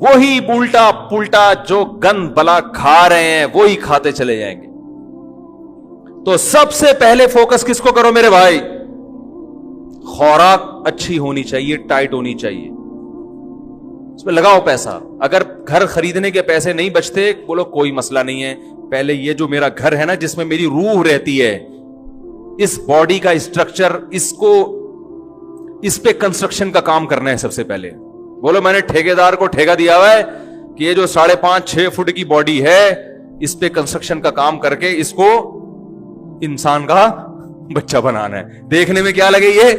وہی الٹا پلٹا جو گند بلا کھا رہے ہیں وہی کھاتے چلے جائیں گے. تو سب سے پہلے فوکس کس کو کرو میرے بھائی؟ خوراک اچھی ہونی چاہیے, ٹائٹ ہونی چاہیے, اس میں لگاؤ پیسہ. اگر گھر خریدنے کے پیسے نہیں بچتے, بولو کوئی مسئلہ نہیں ہے, پہلے یہ جو میرا گھر ہے نا جس میں میری روح رہتی ہے, اس باڈی کا اسٹرکچر, اس پہ کنسٹرکشن کا کام کرنا ہے سب سے پہلے. بولو میں نے ٹھیکیدار کو ٹھیکہ دیا ہوا ہے کہ یہ جو 5.5-6 فٹ کی باڈی ہے اس پہ کنسٹرکشن کا کام کر کے اس کو انسان کا بچہ بنانا ہے. دیکھنے میں کیا لگے, یہ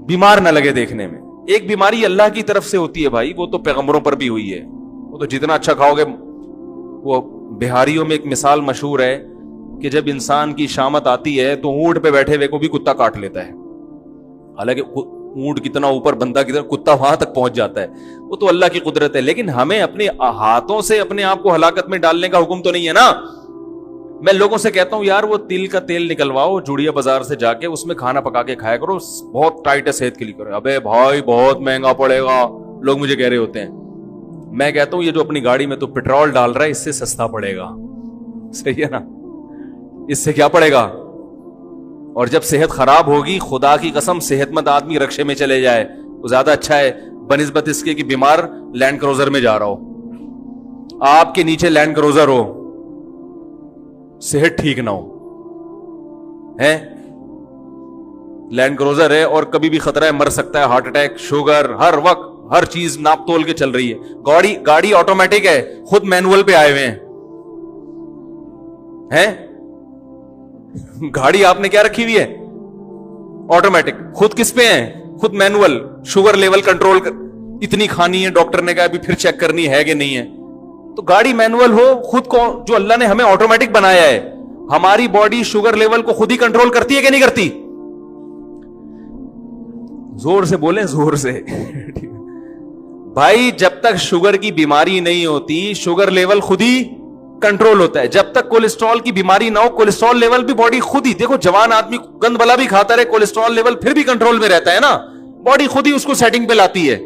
بیمار نہ لگے دیکھنے میں. ایک بیماری اللہ کی طرف سے ہوتی ہے بھائی, وہ تو پیغمبروں پر بھی ہوئی ہے. وہ تو جتنا اچھا کھاؤ گے. وہ بہاریوں میں ایک مثال مشہور ہے کہ جب انسان کی شامت آتی ہے تو اونٹ پہ بیٹھے ہوئے کو بھی کتا کاٹ لیتا ہے. حالانکہ اونٹ کتنا اوپر, بندہ کتنا, کتا وہاں تک پہنچ جاتا ہے. وہ تو اللہ کی قدرت ہے, لیکن ہمیں اپنے ہاتھوں سے اپنے آپ کو ہلاکت میں ڈالنے کا حکم تو نہیں ہے نا. میں لوگوں سے کہتا ہوں یار وہ تل کا تیل نکلواؤ جوڑیا بازار سے جا کے, اس میں کھانا پکا کے کھایا کرو, بہت ٹائٹ ہے صحت کے لیے. کرو ابے بھائی بہت مہنگا پڑے گا, لوگ مجھے کہہ رہے ہوتے ہیں. میں کہتا ہوں یہ جو اپنی گاڑی میں تو پیٹرول ڈال رہا ہے اس سے سستا پڑے گا. صحیح ہے نا, اس سے کیا پڑے گا. اور جب صحت خراب ہوگی, خدا کی قسم صحت مند آدمی رکشے میں چلے جائے وہ زیادہ اچھا ہے بنسبت اس کے کہ بیمار لینڈ کروزر میں جا رہا ہو. آپ کے نیچے لینڈ کروزر ہو, صحت ٹھیک نہ ہو, ہے لینڈ کروزر ہے اور کبھی بھی خطرہ ہے, مر سکتا ہے, ہارٹ اٹیک, شوگر, ہر وقت ہر چیز ناپ تول کے چل رہی ہے. گاڑی آٹومیٹک ہے, خود مینول پہ آئے ہوئے ہیں. گاڑی آپ نے کیا رکھی ہوئی ہے؟ آٹومیٹک. خود کس پہ ہیں؟ خود مینول. شوگر لیول کنٹرول اتنی کھانی ہے, ڈاکٹر نے کہا ابھی پھر چیک کرنی ہے کہ نہیں ہے. تو گاڑی مینول ہو, خود کو جو اللہ نے ہمیں آٹومیٹک بنایا ہے, ہماری باڈی شوگر لیول کو خود ہی کنٹرول کرتی ہے کہ نہیں کرتی؟ زور سے بولیں, زور سے. بھائی جب تک شوگر کی بیماری نہیں ہوتی شوگر لیول خود ہی کنٹرول ہوتا ہے. جب تک کولیسٹرول کی بیماری نہ ہو کولیسٹرول لیول بھی باڈی خود ہی, دیکھو جوان آدمی گند بلا بھی کھاتا رہے کولیسٹرول لیول پھر بھی کنٹرول میں رہتا ہے نا, باڈی خود ہی اس کو سیٹنگ پہ لاتی ہے.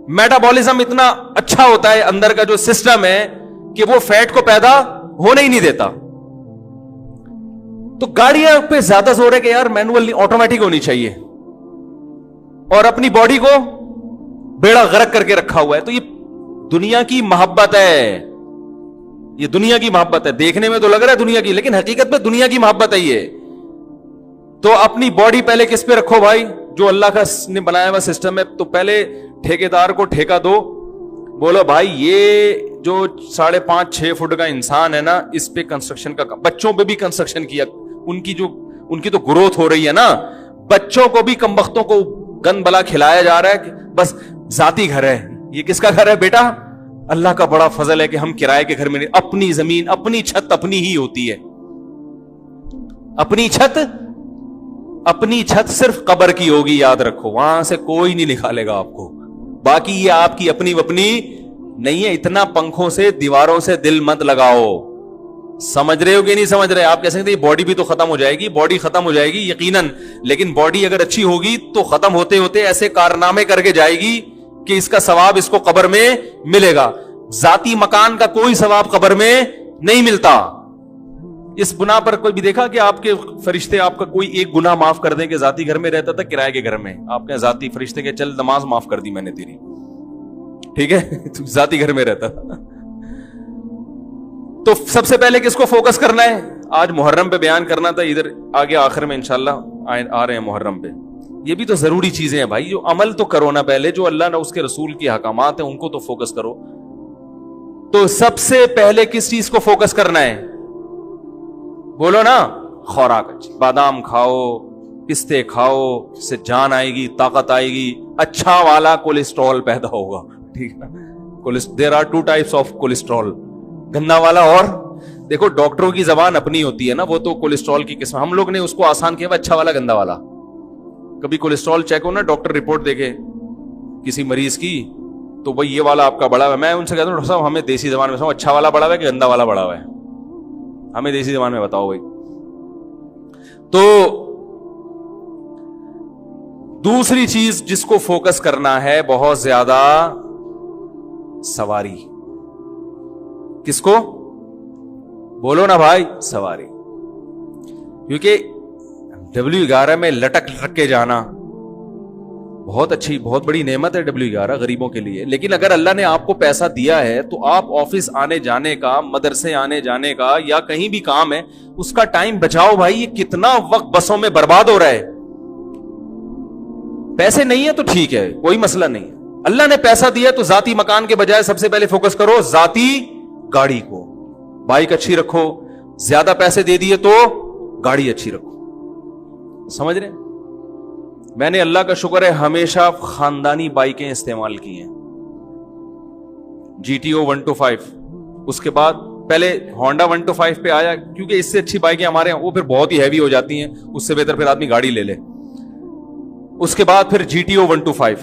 میٹابولزم اتنا اچھا ہوتا ہے اندر کا جو سسٹم ہے کہ وہ فیٹ کو پیدا ہونے ہی نہیں دیتا. تو گاڑیاں پہ زیادہ زور ہے کہ یار مینول آٹومیٹک ہونی چاہیے, اور اپنی باڈی کو بیڑا غرق کر کے رکھا ہوا ہے. تو یہ دنیا کی محبت ہے, یہ دنیا کی محبت ہے. دیکھنے میں تو لگ رہا ہے دنیا کی, لیکن حقیقت میں دنیا کی محبت ہے یہ. تو اپنی باڈی پہلے کس پہ رکھو بھائی؟ جو اللہ کا نے بنایا ہوا سسٹم ہے. تو پہلے ٹھیکیدار کو ٹھیکہ دو, بولو بھائی یہ جو 5.5-6 فٹ کا انسان ہے نا اس پہ کنسٹرکشن کا, بچوں پہ بھی کنسٹرکشن کیا, ان کی تو گروتھ ہو رہی ہے نا. بچوں کو بھی کمبختوں کو گند بلا کھلایا جا رہا ہے کہ بس ذاتی گھر ہے. یہ کس کا گھر ہے بیٹا؟ اللہ کا بڑا فضل ہے کہ ہم کرائے کے گھر میں نہیں, اپنی زمین اپنی چھت اپنی ہی ہوتی ہے. اپنی چھت صرف قبر کی ہوگی, یاد رکھو, وہاں سے کوئی نہیں نکالے گا آپ کو. باقی یہ آپ کی اپنی نہیں ہے. اتنا پنکھوں سے دیواروں سے دل مت لگاؤ. سمجھ رہے ہو کہ نہیں سمجھ رہے؟ آپ کہہ سکتے ہیں باڈی بھی تو ختم ہو جائے گی, باڈی ختم ہو جائے گی یقیناً, لیکن باڈی اگر اچھی ہوگی تو ختم ہوتے ہوتے ایسے کارنامے کر کے جائے گی کہ اس کا ثواب اس کو قبر میں ملے گا. ذاتی مکان کا کوئی ثواب قبر میں نہیں ملتا. اس گناہ پر کوئی بھی دیکھا کہ آپ کے فرشتے آپ کا کوئی ایک گناہ معاف کر دیں کہ ذاتی گھر میں رہتا تھا کرائے کے گھر میں, آپ نے ذاتی فرشتے کے چل نماز معاف کر دی میں نے تیری, ٹھیک ہے, ذاتی گھر میں رہتا تھا. تو سب سے پہلے کس کو فوکس کرنا ہے؟ آج محرم پہ بیان کرنا تھا, ادھر آگے آخر میں انشاءاللہ آ رہے ہیں محرم پہ. یہ بھی تو ضروری چیزیں ہیں بھائی, جو عمل تو کرو نا پہلے, جو اللہ نے اس کے رسول کی احکامات ہیں ان کو تو فوکس کرو. تو سب سے پہلے کس چیز کو فوکس کرنا ہے؟ بولو نا, خوراک اچھی, بادام کھاؤ, پستے کھاؤ, اس سے جان آئے گی, طاقت آئے گی, اچھا والا کولیسٹرول پیدا ہوگا, ٹھیک ہے. There are 2 types of cholesterol, گندا والا اور دیکھو ڈاکٹروں کی زبان اپنی ہوتی ہے نا, وہ تو کولیسٹرول کی قسم, ہم لوگ نے اس کو آسان کیا اچھا والا گندا والا. کبھی کولیسٹرول چیک ہو نا, ڈاکٹر رپورٹ دیکھے کسی مریض کی تو بھائی یہ والا آپ کا بڑا ہوا ہے. میں ان سے کہتا ہوں ڈاکٹر صاحب ہمیں دیسی زبان میں اچھا والا بڑا ہوا ہے کہ گندا والا بڑا ہوا ہے, ہمیں دیسی زبان میں بتاؤ بھائی. تو दूसरी चीज जिसको फोकस करना है बहुत ज्यादा, सवारी। किसको? बोलो ना भाई, सवारी। क्योंकि W11 में लटक लटक के जाना बहुत अच्छी, बहुत बड़ी नेमत है W11 गरीबों के लिए। लेकिन अगर अल्लाह ने आपको पैसा दिया है तो आप ऑफिस आने जाने का, मदरसे आने जाने का, या कहीं भी काम है उसका टाइम बचाओ भाई। ये कितना वक्त बसों में बर्बाद हो रहा है। पैसे नहीं है तो ठीक है, कोई मसला नहीं है। अल्लाह ने पैसा दिया तो जाती मकान के बजाय सबसे पहले फोकस करो जाती गाड़ी को। बाइक अच्छी रखो। ज्यादा पैसे दे दिए तो गाड़ी अच्छी रखो। समझ रहे? मैंने अल्लाह का शुक्र है हमेशा खानदानी बाइकें इस्तेमाल की हैं। GTO 125, उसके बाद पहले Honda 125 पे आया, क्योंकि इससे अच्छी बाइकें हमारे यहाँ वो फिर बहुत ही हैवी हो जाती हैं, उससे बेहतर फिर आदमी गाड़ी ले ले। उसके बाद फिर GTO 125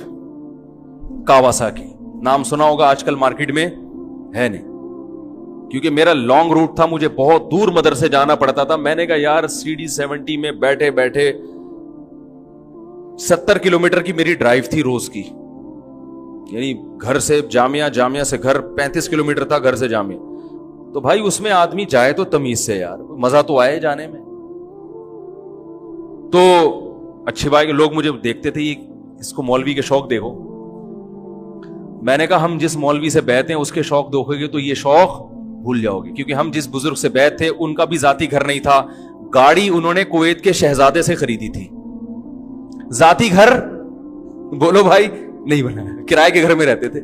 कावासाकी, नाम सुना होगा, आजकल मार्केट में है नहीं। क्योंकि मेरा लॉन्ग रूट था, मुझे बहुत दूर मदरसे जाना पड़ता था। मैंने कहा यार CD 70 में बैठे बैठे 70 किलोमीटर की मेरी ड्राइव थी रोज की, यानी घर से जामिया, जामिया से घर 35 किलोमीटर था, घर से जामिया। तो भाई उसमें आदमी जाए तो तमीज से यार, मजा तो आए जाने में। तो अच्छी बात, लोग मुझे देखते थे, इसको मौलवी के शौक देखो। मैंने कहा हम जिस मौलवी से बैठे हैं उसके शौक देखोगे तो ये शौक भूल जाओगे। क्योंकि हम जिस बुजुर्ग से बैठ थे उनका भी जाती घर नहीं था, गाड़ी उन्होंने कुवैत के शहजादे से खरीदी थी। जाती घर बोलो भाई नहीं बनाया, किराए के घर में रहते थे।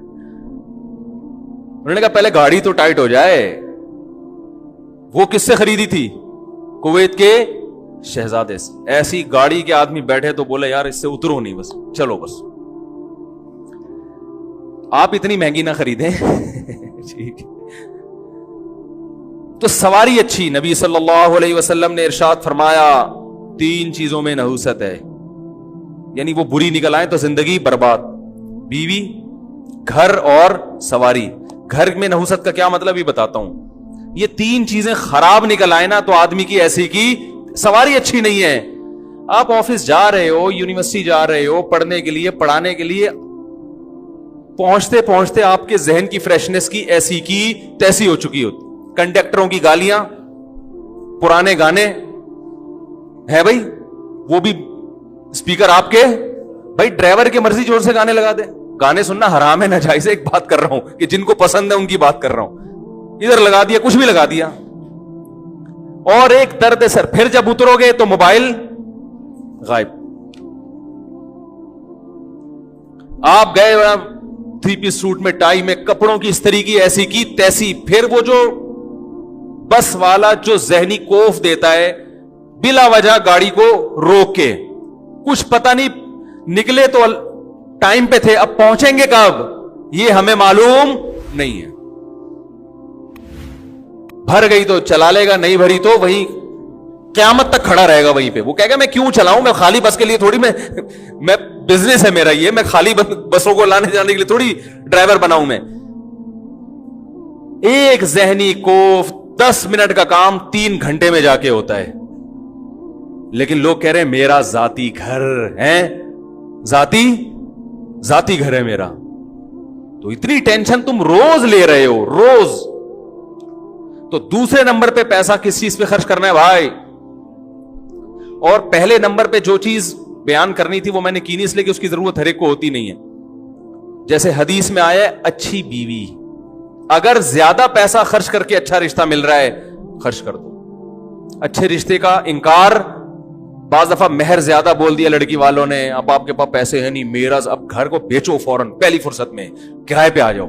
उन्होंने कहा पहले गाड़ी तो टाइट हो जाए। वो किससे खरीदी थी? कुवैत के शहजादे से। ऐसी गाड़ी के आदमी बैठे तो बोले यार इससे उतरो नहीं, बस चलो बस। आप इतनी महंगी ना खरीदें। ठीक। तो सवारी अच्छी। नबी सल्लल्लाहु अलैहि वसल्लम ने इरशाद फरमाया 3 चीजों में नहुसत है, यानी वो बुरी निकल आए तो जिंदगी बर्बाद। बीवी, घर और सवारी। घर में नहुसत का क्या मतलब ये बताता हूं। ये 3 चीजें खराब निकल आए ना तो आदमी की ऐसी की सवारी अच्छी नहीं है। आप ऑफिस जा रहे हो, यूनिवर्सिटी जा रहे हो पढ़ने के लिए, पढ़ाने के लिए, पहुंचते पहुंचते आपके जहन की फ्रेशनेस की ऐसी की तैसी हो चुकी होती। कंडक्टरों की गालियां, पुराने गाने है भाई, वो भी स्पीकर आपके। भाई ड्राइवर की मर्जी जोर से गाने लगा दे। गाने सुनना हराम है, नाजायज है। एक बात कर रहा हूं कि जिनको पसंद है उनकी बात कर रहा हूं। इधर लगा दिया, कुछ भी लगा दिया। और एक दर्द सर, फिर जब उतरोगे तो मोबाइल गायब। आप गए 3 पीस सूट में, टाई में, कपड़ों की इस्त्री की ऐसी की तैसी। फिर वो जो बस वाला जो जहनी कोफ देता है बिला वजह गाड़ी को रोक के, कुछ पता नहीं, निकले तो टाइम पे थे, अब पहुंचेंगे कब ये हमें मालूम नहीं है। भर गई तो चला लेगा, नहीं भरी तो वही क़यामत तक खड़ा रहेगा वहीं पे। वो कहेगा मैं क्यों चलाऊं, मैं खाली बस के लिए थोड़ी, मैं बिजनेस है मेरा ये, मैं खाली बसों को लाने जाने के लिए थोड़ी ड्राइवर बनाऊं मैं। एक जहनी कोफ 10 मिनट का काम 3 घंटे में जाके होता है। लेकिन लोग कह रहे हैं मेरा जाती घर है, जाती घर है मेरा। तो इतनी टेंशन तुम रोज ले रहे हो, रोज। तो दूसरे नंबर पे पैसा किस चीज पे खर्च करना है भाई? और पहले नंबर पे जो चीज बयान करनी थी वो मैंने की नहीं, इसलिए कि उसकी जरूरत हर एक को होती नहीं है। जैसे हदीस में आया अच्छी बीवी। अगर ज्यादा पैसा खर्च करके अच्छा रिश्ता मिल रहा है, खर्च कर दो। अच्छे रिश्ते का इनकार, बाज दफा मेहर ज्यादा बोल दिया लड़की वालों ने, अब आपके पास पैसे हैं नहीं, मेरा अब घर को बेचो फौरन, पहली फुर्सत में किराए पे आ जाओ।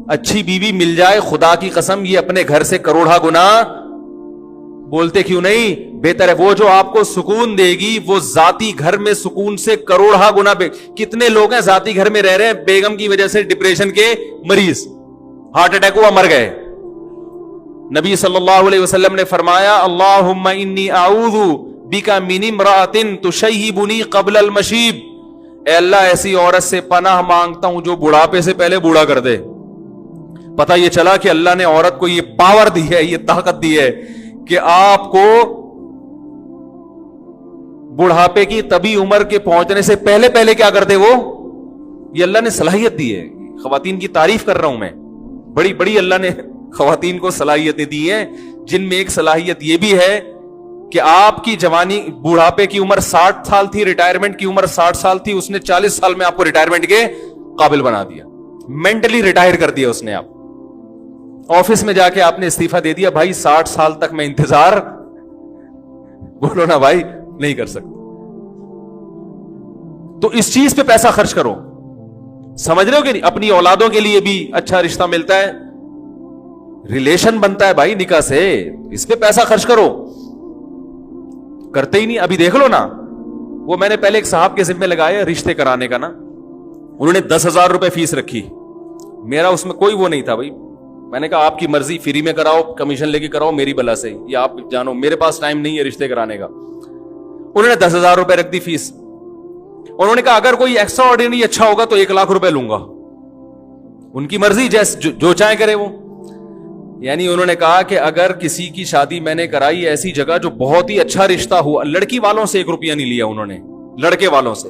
अच्छी बीवी मिल जाए, खुदा की कसम ये अपने घर से करोड़ा गुना, बोलते क्यों नहीं, बेहतर है। वो जो आपको सुकून देगी वो जाती घर में सुकून से करोड़ा गुना। कितने लोग हैं जाती घर में रह रहे हैं, बेगम की वजह से डिप्रेशन के मरीज, हार्ट अटैक हुआ मर गए। नबी सल्लल्लाहु अलैहि वसल्लम ने फरमाया अल्लाहुम्मा इन्नी आऊज़ु बिका मिन इम्राअतिन तुशय्यिबुनी क़ब्ल अल मशीब। ए अल्लाह, ऐसी औरत से पनाह मांगता हूं जो बुढ़ापे से पहले बूढ़ा कर दे। पता ये चला कि अल्लाह ने औरत को ये पावर दी है, ये ताकत दी है कि आपको बुढ़ापे की तभी उम्र के पहुंचने से पहले पहले क्या करते वो, ये अल्लाह ने सलाहियत दी है। खवातीन की तारीफ कर रहा हूं मैं, बड़ी बड़ी अल्लाह ने खवातीन को सलाहियतें दी हैं, जिनमें एक सलाहियत ये भी है कि आपकी जवानी, बुढ़ापे की उम्र 60 साल थी, रिटायरमेंट की उम्र 60 साल थी, उसने 40 साल में आपको रिटायरमेंट के काबिल बना दिया, मेंटली रिटायर कर दिया उसने। आप ऑफिस में जाके आपने इस्तीफा दे दिया, भाई 60 साल तक मैं इंतजार, बोलो ना भाई, नहीं कर सकते। तो इस चीज पे पैसा खर्च करो, समझ रहे हो कि नहीं? अपनी औलादों के लिए भी अच्छा रिश्ता मिलता है, रिलेशन बनता है भाई निकाह से, इस पे पैसा खर्च करो। करते ही नहीं। अभी देख लो ना, वो मैंने पहले एक साहब के जिम्मे लगाया रिश्ते कराने का ना, उन्होंने 10,000 रुपए फीस रखी, मेरा उसमें कोई वो नहीं था भाई। मैंने कहा आपकी मर्जी, फ्री में कराओ, कमीशन लेके कराओ, मेरी बला से, या आप जानो, मेरे पास टाइम नहीं है रिश्ते कराने का। उन्होंने 10,000 रुपए रख दी फीस। उन्होंने कहा अगर कोई एक्स्ट्रा ऑर्डिनरी अच्छा होगा तो 1 लाख रुपए लूंगा। उनकी मर्जी, जैसे जो चाहे करे वो। यानी उन्होंने कहा कि अगर किसी की शादी मैंने कराई ऐसी जगह जो बहुत ही अच्छा रिश्ता हुआ, लड़की वालों से 1 रुपया नहीं लिया उन्होंने, लड़के वालों से,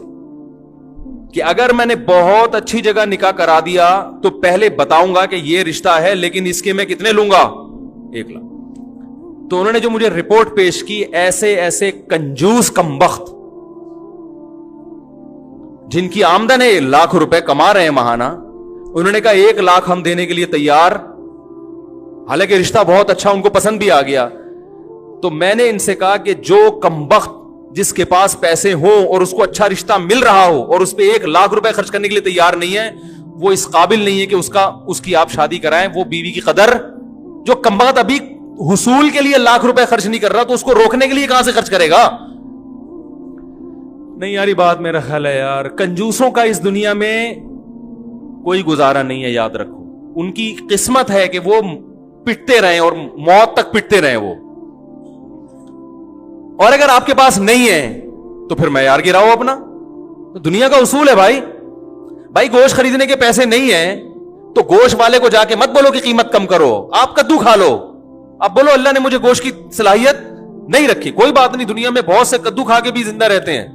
कि अगर मैंने बहुत अच्छी जगह निकाह करा दिया तो पहले बताऊंगा कि ये रिश्ता है, लेकिन इसके मैं कितने लूंगा, 1 लाख। तो उन्होंने जो मुझे रिपोर्ट पेश की, ऐसे ऐसे कंजूस कमबख्त जिनकी आमदन है लाख रुपए कमा रहे हैं महाना, उन्होंने कहा 1 लाख हम देने के लिए तैयार, हालांकि रिश्ता बहुत अच्छा, उनको पसंद भी आ गया। तो मैंने इनसे कहा कि जो कमबख्त जिसके पास पैसे हो और उसको अच्छा रिश्ता मिल रहा हो और उस पर 1 लाख रुपए खर्च करने के लिए तैयार नहीं है, वो इस काबिल नहीं है कि उसकी आप शादी कराएं। वो बीवी की कदर, जो कमबख्त अभी हुसूल के लिए लाख रुपए खर्च नहीं कर रहा, तो उसको रोकने के लिए कहां से खर्च करेगा? नहीं यार, ये बात मेरा ख्याल है यार, कंजूसों का इस दुनिया में कोई गुजारा नहीं है, याद रखो। उनकी किस्मत है कि वो पिटते रहे और मौत तक पिटते रहे वो। और अगर आपके पास नहीं है तो फिर मैयार गिराओ अपना। तो दुनिया का उसूल है भाई गोश्त खरीदने के पैसे नहीं है तो गोश्त वाले को जाके मत बोलो कि कीमत कम करो, आप कद्दू खा लो। आप बोलो अल्लाह ने मुझे गोश्त की सलाहियत नहीं रखी, कोई बात नहीं, दुनिया में बहुत से कद्दू खा के भी जिंदा रहते हैं।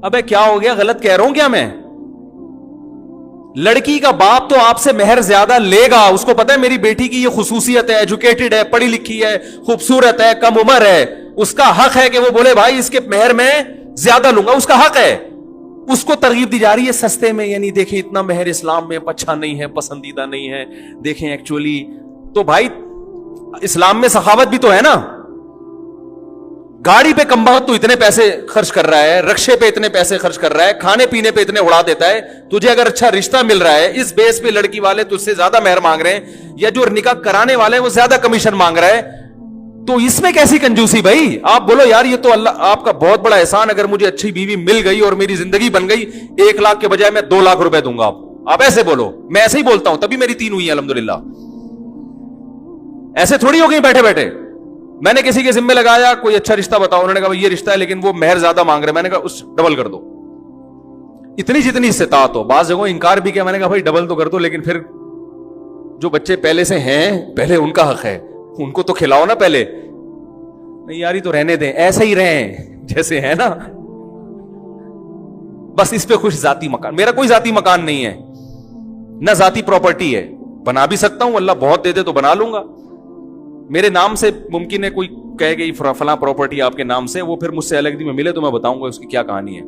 अबे क्या हो गया, गलत कह रहा हूं क्या मैं? लड़की का बाप तो आपसे मेहर ज्यादा लेगा, उसको पता है मेरी बेटी की ये खुसूसियत है, एजुकेटेड है, पढ़ी लिखी है, खूबसूरत है, कम उम्र है, उसका हक है कि वो बोले भाई इसके मेहर में ज्यादा लूंगा, उसका हक है। उसको तरगीब दी जा रही है सस्ते में, यानी देखें इतना मेहर इस्लाम में अच्छा नहीं है, पसंदीदा नहीं है, देखें एक्चुअली। तो भाई इस्लाम में सखावत भी तो है ना। गाड़ी पे कमबख्त तो इतने पैसे खर्च कर रहा है, रक्शे पे इतने पैसे खर्च कर रहा है, खाने पीने पे इतने उड़ा देता है, तुझे अगर अच्छा रिश्ता मिल रहा है, इस बेस पे लड़की वाले तुझसे ज्यादा मेहर मांग रहे हैं, या जो निकाह कराने वाले हैं वो ज्यादा कमीशन मांग रहा है, तो इसमें कैसी कंजूसी भाई? आप बोलो यार ये तो अल्लाह आपका बहुत बड़ा एहसान, अगर मुझे अच्छी बीवी मिल गई और मेरी जिंदगी बन गई, 1 लाख के बजाय मैं 2 लाख रुपए दूंगा आप ऐसे बोलो। मैं ऐसे ही बोलता हूं, तभी मेरी 3 हुई है अल्हम्दुलिल्लाह। ऐसे थोड़ी हो गई बैठे बैठे। मैंने किसी के जिम्मे लगाया कोई अच्छा रिश्ता बताओ, उन्होंने कहा ये रिश्ता है लेकिन वो मेहर ज्यादा मांग रहे, मैंने कहा उस डबल कर दो, इतनी जितनी इस्तेताअत हो। बात जगह इनकार भी किया, मैंने कहा भाई डबल तो कर दो, लेकिन फिर जो बच्चे पहले से हैं पहले उनका हक है, उनको तो खिलाओ ना पहले। नहीं यार ये तो रहने दें, ऐसे ही रहें जैसे है ना, बस इस पे खुश। जाती मकान, मेरा कोई जाती मकान नहीं है, ना जाती प्रॉपर्टी है, बना भी सकता हूं, अल्लाह बहुत दे दे तो बना लूंगा। मेरे नाम से मुमकिन है कोई कहे गई फला प्रॉपर्टी आपके नाम से, वो फिर मुझसे अलग दी में मिले तो मैं बताऊंगा उसकी क्या कहानी है।